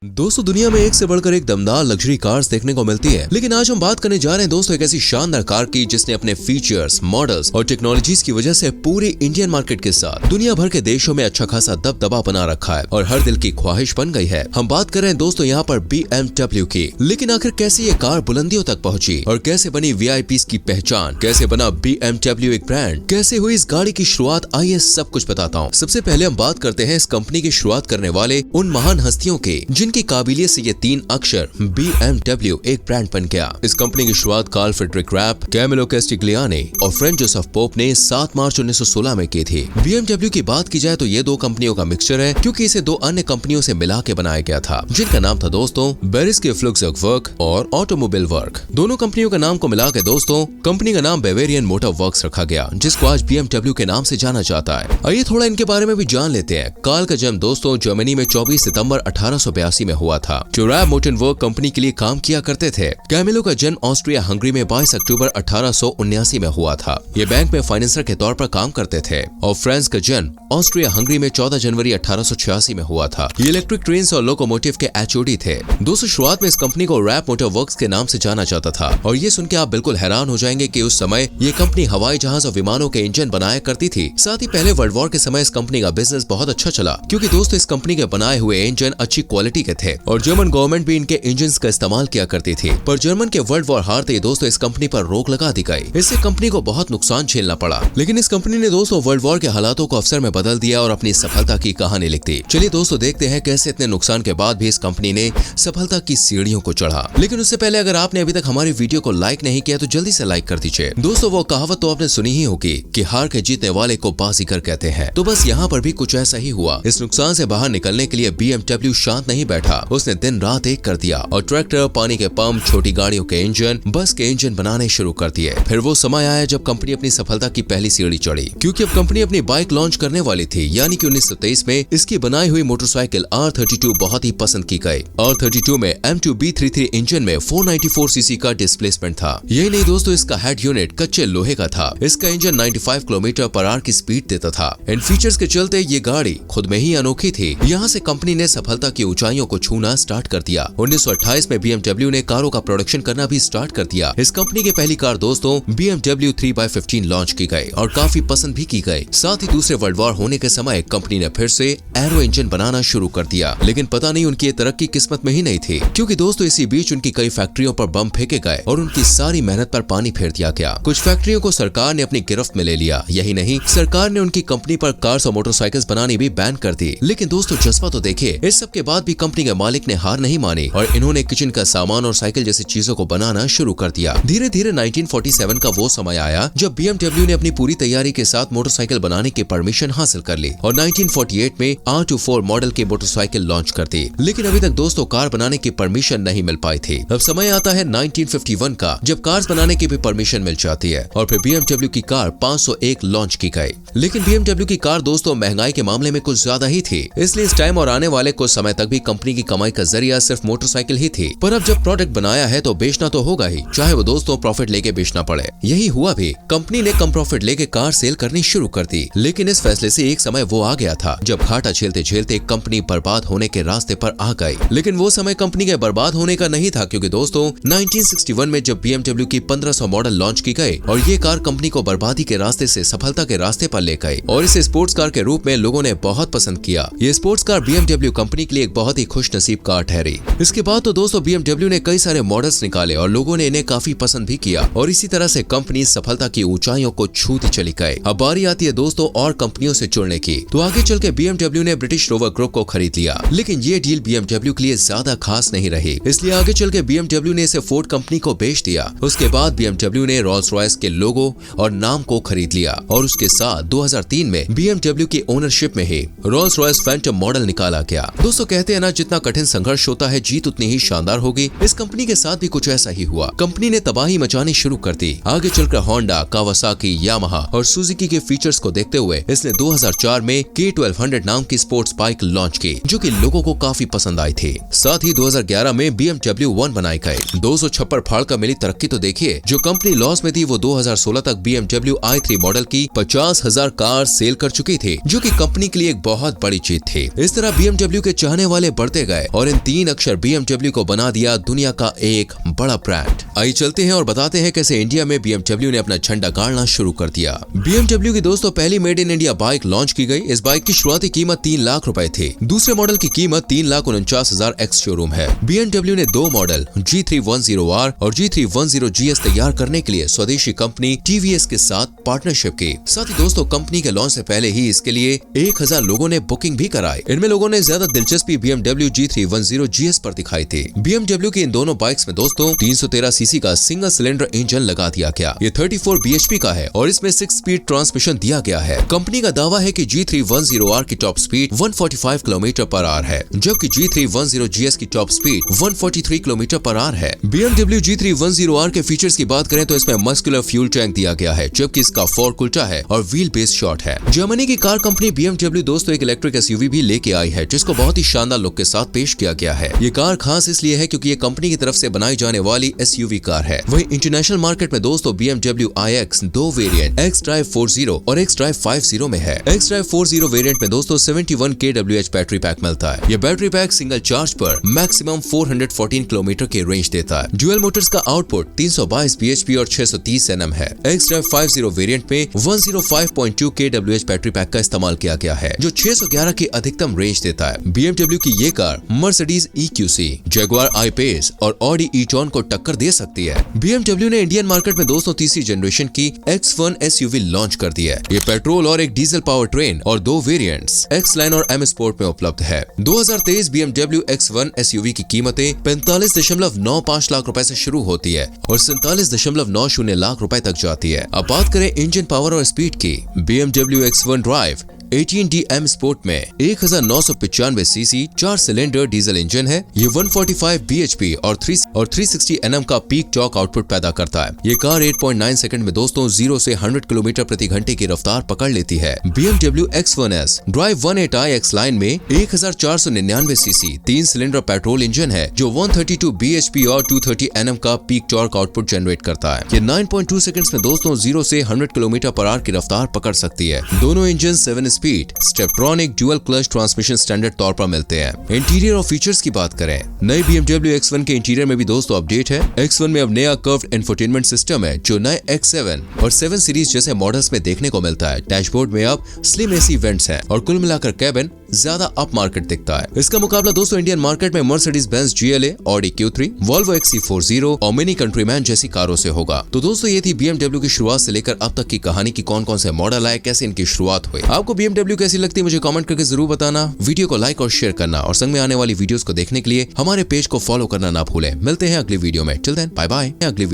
दोस्तों दुनिया में एक से बढ़कर एक दमदार लग्जरी कार्स देखने को मिलती है, लेकिन आज हम बात करने जा रहे हैं दोस्तों एक ऐसी शानदार कार की जिसने अपने फीचर्स, मॉडल्स और टेक्नोलॉजीज की वजह से पूरी इंडियन मार्केट के साथ दुनिया भर के देशों में अच्छा खासा दबदबा बना रखा है और हर दिल की ख्वाहिश बन गई है। हम बात कर रहे हैं दोस्तों यहाँ पर BMW की। लेकिन आखिर कैसे ये कार बुलंदियों तक पहुंची और कैसे बनी VIPs की पहचान, कैसे बना BMW एक ब्रांड, कैसे हुई इस गाड़ी की शुरुआत, आइए सब कुछ बताता हूँ। सबसे पहले हम बात करते हैं इस कंपनी की शुरुआत करने वाले उन महान हस्तियों के जिनकी काबिलियत से ये 3 अक्षर BMW एक ब्रांड बन गया। इस कंपनी की शुरुआत कार्ल फ्रेडरिक रैप, कैमिलो कैस्टिग्लियाने और फ्रेंच जोसेफ पोप ने 7 मार्च 1916 में की थी। BMW की बात की जाए तो ये 2 कंपनियों का मिक्सचर है, क्योंकि इसे 2 अन्य कंपनियों से मिला के बनाया गया था, जिनका नाम था दोस्तों बेरिस्के फ्लुक्सवर्क वर्क और ऑटोमोबाइल वर्क। दोनों कंपनियों के नाम को मिला के दोस्तों कंपनी का नाम बेवेरियन मोटर वर्क्स रखा गया, जिसको आज BMW के नाम से जाना जाता है। आइए थोड़ा इनके बारे में भी जान लेते हैं। कार्ल का जन्म दोस्तों जर्मनी में 24 सितंबर 1882 में हुआ था, जो रैप मोटर वर्क कंपनी के लिए काम किया करते थे। कैमिलो का जन्म ऑस्ट्रिया हंगरी में 22 अक्टूबर 1879 में हुआ था। ये बैंक में फाइनेंसर के तौर पर काम करते थे। और फ्रांस का जन्म ऑस्ट्रिया हंगरी में 14 जनवरी 1886 में हुआ था। ये इलेक्ट्रिक ट्रेन और लोकोमोटिव के HOD थे। दोस्तों शुरुआत में इस कंपनी को रैप मोटर वर्क्स के नाम से जाना जाता था, और ये सुन के आप बिल्कुल हैरान हो जाएंगे कि उस समय ये कंपनी हवाई जहाज और विमानों के इंजन बनाया करती थी। साथ ही पहले वर्ल्ड वॉर के समय इस कंपनी का बिजनेस बहुत अच्छा चला, क्योंकि दोस्तों इस कंपनी के बनाए हुए इंजन अच्छी क्वालिटी के थे और जर्मन गवर्नमेंट भी इनके इंजन्स का इस्तेमाल किया करती थी। पर जर्मन के वर्ल्ड वॉर हारते ही दोस्तों इस कंपनी पर रोक लगा दी गई। इससे कंपनी को बहुत नुकसान झेलना पड़ा, लेकिन इस कंपनी ने दोस्तों वर्ल्ड वॉर के हालातों को अवसर में बदल दिया और अपनी सफलता की कहानी लिख दी। चलिए दोस्तों देखते हैं कैसे इतने नुकसान के बाद भी इस कंपनी ने सफलता की सीढ़ियों को चढ़ा। लेकिन उससे पहले अगर आपने अभी तक हमारी वीडियो को लाइक नहीं किया तो जल्दी से लाइक कर दीजिए। दोस्तों वो कहावत तो आपने सुनी ही होगी कि हार के जीतने वाले को बाजीगर कहते हैं। तो बस यहाँ पर भी कुछ ऐसा ही हुआ। इस नुकसान से बाहर निकलने के लिए BMW शांत नहीं बैठा। उसने दिन रात एक कर दिया और ट्रैक्टर, पानी के पंप, छोटी गाड़ियों के इंजन, बस के इंजन बनाने शुरू कर दिए। फिर वो समय आया जब कंपनी अपनी सफलता की पहली सीढ़ी चढ़ी, क्योंकि अब कंपनी अपनी बाइक लॉन्च करने वाली थी। यानी कि 1923 में इसकी बनाई हुई मोटरसाइकिल R32 बहुत ही पसंद की गई। R32 में M2B33 इंजन में 494 सीसी का डिस्प्लेसमेंट था। यही नहीं दोस्तों, इसका हेड यूनिट कच्चे लोहे का था। इसका इंजन 95 किलोमीटर/आवर की स्पीड देता था। इन फीचर्स के चलते ये गाड़ी खुद में ही अनोखी थी। यहाँ से कंपनी ने सफलता की ऊंचाइयों को छूना स्टार्ट कर दिया। 1928 में BMW ने कारों का प्रोडक्शन करना भी स्टार्ट कर दिया। इस कंपनी की पहली कार दोस्तों BMW 3x15 लॉन्च की गई और काफी पसंद भी की गई। साथ ही दूसरे वर्ल्ड वॉर होने के समय कंपनी ने फिर से एरो इंजन बनाना शुरू कर दिया। लेकिन पता नहीं उनकी ये तरक्की किस्मत में ही नहीं थी, क्योंकि दोस्तों इसी बीच उनकी कई फैक्ट्रियों पर बम फेंके गए और उनकी सारी मेहनत पर पानी फेर दिया गया। कुछ फैक्ट्रियों को सरकार ने अपनी गिरफ्त में ले लिया। यही नहीं, सरकार ने उनकी कंपनी पर कार्स और मोटरसाइकिल्स बनानी भी बैन कर दी। लेकिन दोस्तों जज्बा तो देखिए, इस सब के बाद भी कंपनी के मालिक ने हार नहीं मानी और इन्होंने किचन का सामान और साइकिल जैसी चीजों को बनाना शुरू कर दिया। धीरे धीरे 1947 का वो समय आया जब BMW ने अपनी पूरी तैयारी के साथ मोटरसाइकिल बनाने की परमिशन हासिल कर ली और 1948 में R24 मॉडल की मोटरसाइकिल लॉन्च कर दी। लेकिन अभी तक दोस्तों कार बनाने की परमिशन नहीं मिल पाई थी। अब समय आता है 1951 का, जब कार्स बनाने की भी परमिशन मिल जाती है और फिर BMW की कार 501 लॉन्च की गई। लेकिन BMW की कार दोस्तों महंगाई के मामले में कुछ ज्यादा ही थी, इसलिए इस टाइम और आने वाले कुछ समय तक भी कंपनी की कमाई का जरिया सिर्फ मोटरसाइकिल ही थी। पर अब जब प्रोडक्ट बनाया है तो बेचना तो होगा ही, चाहे वो दोस्तों प्रॉफिट लेके बेचना पड़े। यही हुआ भी, कंपनी ने कम प्रॉफिट लेके कार सेल करनी शुरू कर दी। लेकिन इस फैसले से एक समय वो आ गया था जब घाटा झेलते झेलते कंपनी बर्बाद होने के रास्ते पर आ गई। लेकिन वो समय कंपनी के बर्बाद होने का नहीं था, क्योंकि दोस्तों 1961 में जब BMW की 1500 मॉडल लॉन्च की गई और ये कार कंपनी को बर्बादी के रास्ते से सफलता के रास्ते पर ले गई और इसे स्पोर्ट्स कार के रूप में लोगों ने बहुत पसंद किया। ये स्पोर्ट्स कार BMW कंपनी के लिए एक बहुत ही खुश नसीब कार ठहरी। इसके बाद तो दोस्तों BMW ने कई सारे मॉडल्स निकाले और लोगों ने इन्हें काफी पसंद भी किया और इसी तरह से कंपनी सफलता की ऊंचाइयों को छूती चली गई। अब बारी आती है दोस्तों और कंपनियों से जुड़ने की। तो आगे चल के BMW ने ब्रिटिश रोवर ग्रुप को खरीद लिया, लेकिन ये डील BMW के लिए ज्यादा खास नहीं रही, इसलिए आगे चल के BMW ने इसे फोर्ड कंपनी को बेच दिया। उसके बाद BMW ने रोल्स रॉयस के लोगो और नाम को खरीद लिया और उसके साथ 2003 में BMW की ओनरशिप में ही रोल्स रॉयस फैंटम मॉडल निकाला गया। दोस्तों कहते हैं ना, जितना कठिन संघर्ष होता है जीत उतनी ही शानदार होगी। इस कंपनी के साथ भी कुछ ऐसा ही हुआ। कंपनी ने तबाही मचानी शुरू कर दी। आगे चलकर होंडा, कावासाकी, यामाहा और सुजुकी के फीचर्स को देखते हुए इसने 2004 में K1200 नाम की स्पोर्ट्स बाइक लॉन्च की, जो कि लोगों को काफी पसंद आई थी। साथ ही 2011 में BMW 1 बनाई गई। 200 फाड़ का मिली तरक्की तो देखिए। जो कंपनी लॉस में थी वो 2016 तक BMW i3 मॉडल की 50,000 कार सेल कर चुकी थी, जो कि कंपनी के लिए एक बहुत बड़ी जीत थी। इस तरह BMW के चाहने वाले बढ़ते बढ़ते गए और इन 3 अक्षर BMW को बना दिया दुनिया का एक बड़ा ब्रांड। आइए चलते हैं और बताते हैं कैसे इंडिया में BMW ने अपना झंडा गाड़ना शुरू कर दिया। BMW की दोस्तों पहली made in India bike launch की गई। इस बाइक की शुरुआती कीमत 3 लाख रुपए थी। दूसरे मॉडल की कीमत 3,49,000 एक्स शोरूम है। BMW ने 2 मॉडल G310R और G310GS तैयार करने के लिए स्वदेशी कंपनी TVS के साथ पार्टनरशिप की। साथ ही दोस्तों कंपनी के लॉन्च से पहले ही इसके लिए 1000 लोगों ने बुकिंग भी कराई। इनमें लोगों ने ज्यादा दिलचस्पी BMW G310GS पर दिखाई थी। BMW की इन दोनों बाइक्स में दोस्तों 313 सीसी का सिंगल सिलेंडर इंजन लगा दिया गया। ये 34 bhp का है और इसमें 6 स्पीड ट्रांसमिशन दिया गया है। कंपनी का दावा है कि G310R की टॉप स्पीड 145 km/h है, जबकि G310GS की टॉप स्पीड 143 km/h है। BMW G310R के फीचर्स की बात करें तो इसमें मस्कुलर फ्यूल टैंक दिया गया है, जबकि इसका फोर्क उल्टा है और व्हील बेस शॉर्ट है। जर्मनी की कार कंपनी BMW दोस्तों एक इलेक्ट्रिक SUV भी लेके आई है, जिसको बहुत ही शानदार लुक के साथ पेश किया गया है। ये कार खास इसलिए है क्योंकि ये कंपनी की तरफ से बनाई जाने वाली SUV कार है। वहीं इंटरनेशनल मार्केट में दोस्तों BMW iX 2 वेरिएंट xDrive 40 और xDrive 50 में है। xDrive 40 वेरिएंट में दोस्तों 71 kWh बैटरी पैक मिलता है। ये बैटरी पैक सिंगल चार्ज पर मैक्सिमम 414 किलोमीटर की रेंज देता है। ड्यूअल मोटर्स का आउटपुट 322 bhp और 630 Nm है। xDrive 50 वेरिएंट में 105.2 kWh बैटरी पैक का इस्तेमाल किया गया है, जो 611 की अधिकतम रेंज देता है। BMW की ये car Mercedes EQC, Jaguar I-Pace और Audi e-tron को टक्कर दे सकती है। BMW ने इंडियन मार्केट में दोस्तों तीसरी जनरेशन की X1 SUV लॉन्च कर दी है। ये पेट्रोल और एक डीजल पावर ट्रेन और 2 वेरिएंट्स X-Line और M Sport में उपलब्ध है। 2023 BMW X1 SUV की कीमतें 45.95 लाख रुपए से शुरू होती है और 47.90 लाख रुपए तक जाती है। अब बात करें इंजन पावर और स्पीड की। BMW X1 drive 18D M Sport में 1995 सीसी 4 सिलेंडर डीजल इंजन है। ये 145 bhp और 360 Nm का पीक टॉर्क आउटपुट पैदा करता है। ये कार 8.9 सेकंड में दोस्तों 0 से 100 किलोमीटर प्रति घंटे की रफ्तार पकड़ लेती है। BMW X1S drive 18i X-Line में 1499 सीसी 3 सिलेंडर पेट्रोल इंजन है, जो 132 bhp और 230 Nm का पीक टॉर्क आउटपुट जनरेट करता है। ये 9.2 सेकंड्स में दोस्तों 0 से 100 किलोमीटर/h की रफ्तार पकड़ सकती है। दोनों engine 7 speed Steptronic dual clutch transmission standard तौर पर मिलते हैं। इंटीरियर और फीचर्स की बात करें, नए BMW X1 के इंटीरियर में भी दोस्तों अपडेट है। X1 में अब नया कर्व्ड इंफोटेनमेंट सिस्टम है, जो नए X7 और 7 सीरीज जैसे मॉडल्स में देखने को मिलता है। डैशबोर्ड में अब स्लिम AC वेंट्स हैं और कुल मिलाकर कैबिन ज्यादा अप मार्केट दिखता है। इसका मुकाबला दोस्तों इंडियन मार्केट में Mercedes-Benz GLA, Audi Q3, Volvo XC40 और Mini Countryman जैसी कारों से होगा। तो दोस्तों ये थी BMW की शुरुआत से लेकर अब तक की कहानी की कौन-कौन से मॉडल आए, कैसे इनकी शुरुआत हुई। आपको BMW कैसी लगती है मुझे कमेंट करके जरूर बताना। वीडियो को लाइक और शेयर करना और संग में आने वाली वीडियोस को देखने के लिए हमारे पेज को फॉलो करना ना भूलें। मिलते हैं अगली वीडियो में। Till then bye bye. अगली